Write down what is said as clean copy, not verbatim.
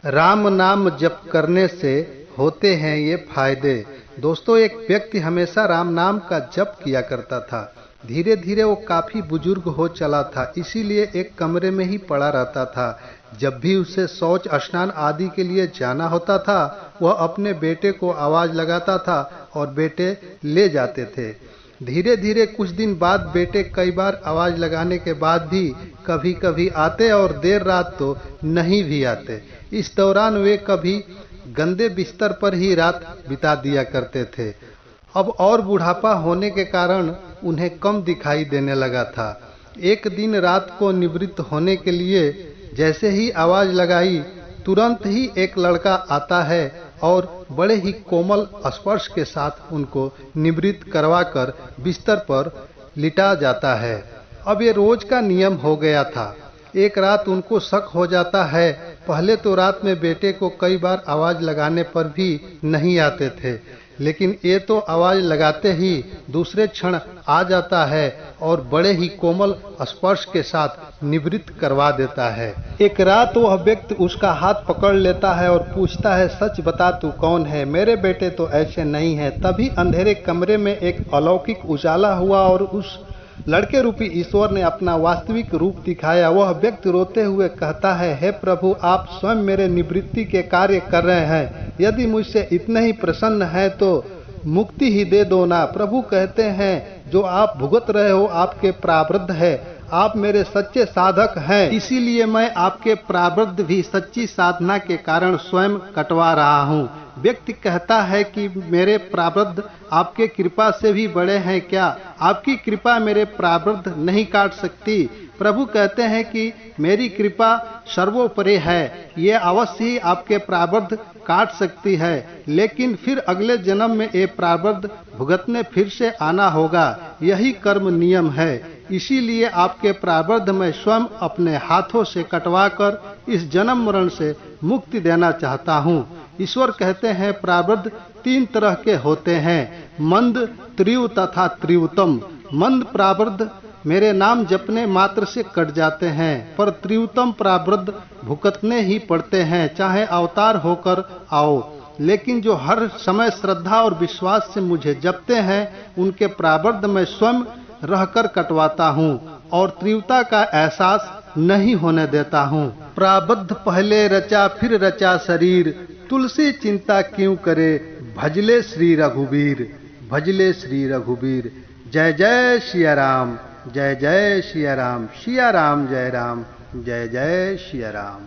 राम नाम जप करने से होते हैं ये फायदे। दोस्तों, एक व्यक्ति हमेशा राम नाम का जप किया करता था। धीरे धीरे वो काफी बुजुर्ग हो चला था, इसीलिए एक कमरे में ही पड़ा रहता था। जब भी उसे शौच स्नान आदि के लिए जाना होता था, वह अपने बेटे को आवाज लगाता था और बेटे ले जाते थे। धीरे धीरे कुछ दिन बाद बेटे कई बार आवाज लगाने के बाद भी कभी कभी आते और देर रात तो नहीं भी आते। इस दौरान वे कभी गंदे बिस्तर पर ही रात बिता दिया करते थे। अब और बुढ़ापा होने के कारण उन्हें कम दिखाई देने लगा था। एक दिन रात को निवृत्त होने के लिए जैसे ही आवाज लगाई, तुरंत ही एक लड़का आता है और बड़े ही कोमल स्पर्श के साथ उनको निवृत्त करवाकर बिस्तर पर लिटा जाता है। अब ये रोज का नियम हो गया था। एक रात उनको शक हो जाता है। पहले तो रात में बेटे को कई बार आवाज लगाने पर भी नहीं आते थे, लेकिन ये तो आवाज लगाते ही दूसरे क्षण आ जाता है और बड़े ही कोमल स्पर्श के साथ निवृत्त करवा देता है। एक रात वह व्यक्ति उसका हाथ पकड़ लेता है और पूछता है, सच बता तू कौन है? मेरे बेटे तो ऐसे नहीं है। तभी अंधेरे कमरे में एक अलौकिक उजाला हुआ और उस लड़के रूपी ईश्वर ने अपना वास्तविक रूप दिखाया। वह व्यक्ति रोते हुए कहता है, हे प्रभु, आप स्वयं मेरे निवृत्ति के कार्य कर रहे हैं। यदि मुझसे इतने ही प्रसन्न है तो मुक्ति ही दे दो ना। प्रभु कहते हैं, जो आप भुगत रहे हो आपके प्रारब्ध है। आप मेरे सच्चे साधक हैं, इसीलिए मैं आपके प्रारब्ध भी सच्ची साधना के कारण स्वयं कटवा रहा हूँ। व्यक्ति कहता है कि मेरे प्रारब्ध आपके कृपा से भी बड़े हैं क्या? आपकी कृपा मेरे प्रारब्ध नहीं काट सकती। प्रभु कहते हैं कि मेरी कृपा सर्वोपरि है, ये अवश्य ही आपके प्रारब्ध काट सकती है, लेकिन फिर अगले जन्म में ये प्रारब्ध भुगतने फिर से आना होगा। यही कर्म नियम है। इसीलिए आपके प्रारब्ध मैं स्वयं अपने हाथों से कटवाकर इस जन्म मरण से मुक्ति देना चाहता हूँ। ईश्वर कहते हैं, प्रारब्ध तीन तरह के होते हैं, मंद, त्रिव तथा त्रिवतम। मंद प्रारब्ध मेरे नाम जपने मात्र से कट जाते हैं, पर त्रिवतम प्रारब्ध भुगतने ही पड़ते हैं, चाहे अवतार होकर आओ। लेकिन जो हर समय श्रद्धा और विश्वास से मुझे जपते हैं, उनके प्रारब्ध मैं स्वयं रहकर कटवाता हूँ और तीव्रता का एहसास नहीं होने देता हूँ। प्रारब्ध पहले रचा फिर रचा शरीर, तुलसी चिंता क्यों करे, भजले श्री रघुबीर, भजले श्री रघुबीर। जय जय सिया राम, जय जय सिया राम, सिया राम जय राम, जय जय सिया राम।